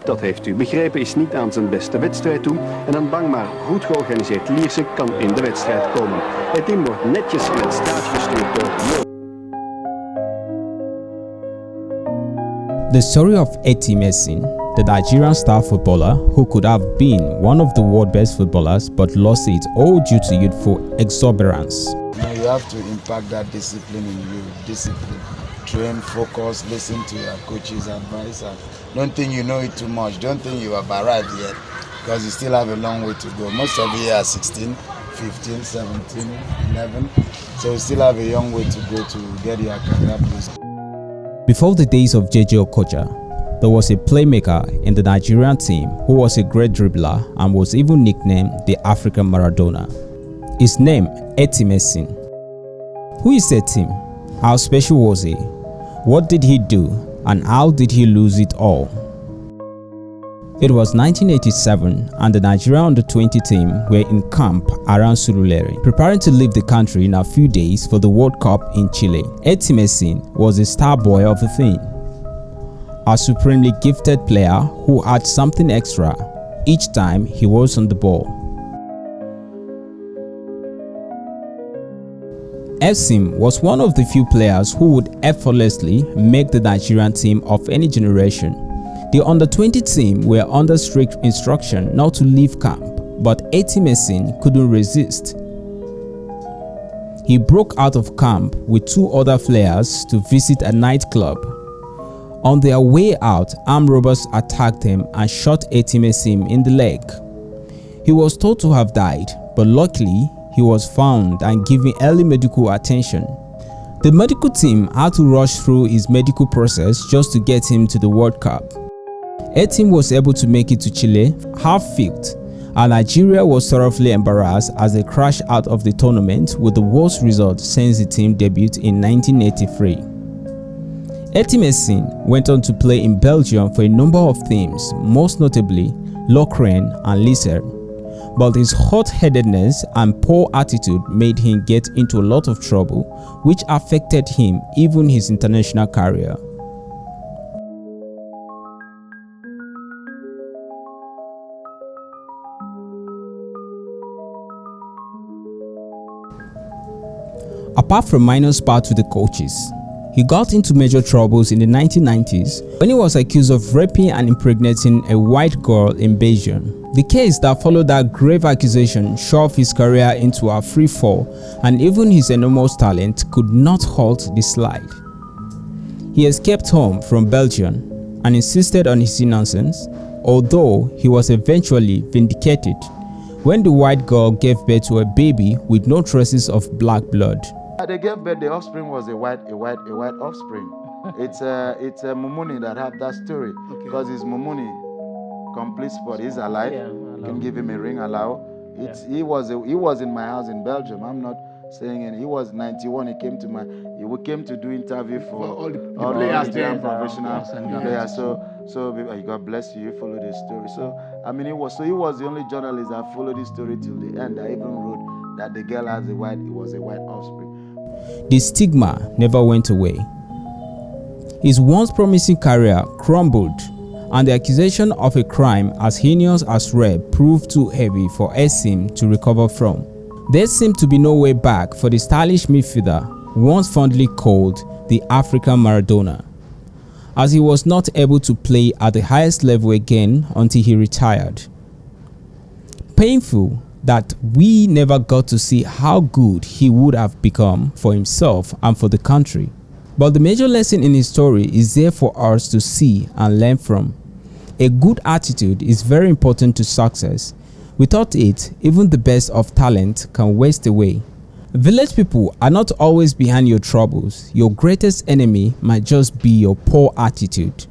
dat heeft u begrepen, is niet aan zijn beste wedstrijd toe en een bang maar goed georganiseerd Lierse kan in de wedstrijd komen. Etim wordt netjes met straat gestuurd door The story of Etim Esin, the Nigerian star footballer who could have been one of the world's best footballers but lost it all due to youthful exuberance. You have to impact that discipline in you. Discipline. Train, focus, listen to your coach's advice. And don't think you know it too much. Don't think you have arrived yet, because you still have a long way to go. Most of you are 16, 15, 17, 11. So you still have a young way to go to get your career boost. Before the days of Jay-Jay Okocha, there was a playmaker in the Nigerian team who was a great dribbler and was even nicknamed the African Maradona. His name, Etim Esin. Who is Etim? How special was he? What did he do, and how did he lose it all? It was 1987 and the Nigerian under-20 team were in camp around Surulere, preparing to leave the country in a few days for the World Cup in Chile. Etim Esin was the star boy of the thing, a supremely gifted player who had something extra each time he was on the ball. Esim was one of the few players who would effortlessly make the Nigerian team of any generation. The under-20 team were under strict instruction not to leave camp, but Etim Esin couldn't resist. He broke out of camp with two other players to visit a nightclub. On their way out, armed robbers attacked him and shot Etim Esin in the leg. He was thought to have died, but luckily he was found and given early medical attention. The medical team had to rush through his medical process just to get him to the World Cup. Etim was able to make it to Chile half-faked, and Nigeria was thoroughly embarrassed as they crashed out of the tournament with the worst result since the team debuted in 1983. Etim Esin went on to play in Belgium for a number of teams, most notably Lokeren and Lierse, but his hot-headedness and poor attitude made him get into a lot of trouble, which affected him even his international career. Apart from minor spats with the coaches, he got into major troubles in the 1990s when he was accused of raping and impregnating a white girl in Belgium. The case that followed that grave accusation shoved his career into a free fall, and even his enormous talent could not halt the slide. He escaped home from Belgium and insisted on his innocence, although he was eventually vindicated when the white girl gave birth to a baby with no traces of black blood. They gave birth, the offspring was a white offspring. It's Mumuni that have that story, because it's Mumuni, complete sport. He's alive. Yeah, you can give him a ring, allow. He was in my house in Belgium. I'm not saying it. He was 91. He came to do interview for all the Nigerian professional players. So God bless you. You follow the story. So I mean, he was the only journalist that followed this story till the end. I even wrote that the girl was a white offspring. The stigma never went away. His once promising career crumbled, and the accusation of a crime as heinous as rape proved too heavy for Esim to recover from. There seemed to be no way back for the stylish midfielder, once fondly called the African Maradona, as he was not able to play at the highest level again until he retired. Painful that we never got to see how good he would have become for himself and for the country. But the major lesson in his story is there for us to see and learn from. A good attitude is very important to success. Without it, even the best of talent can waste away. Village people are not always behind your troubles. Your greatest enemy might just be your poor attitude.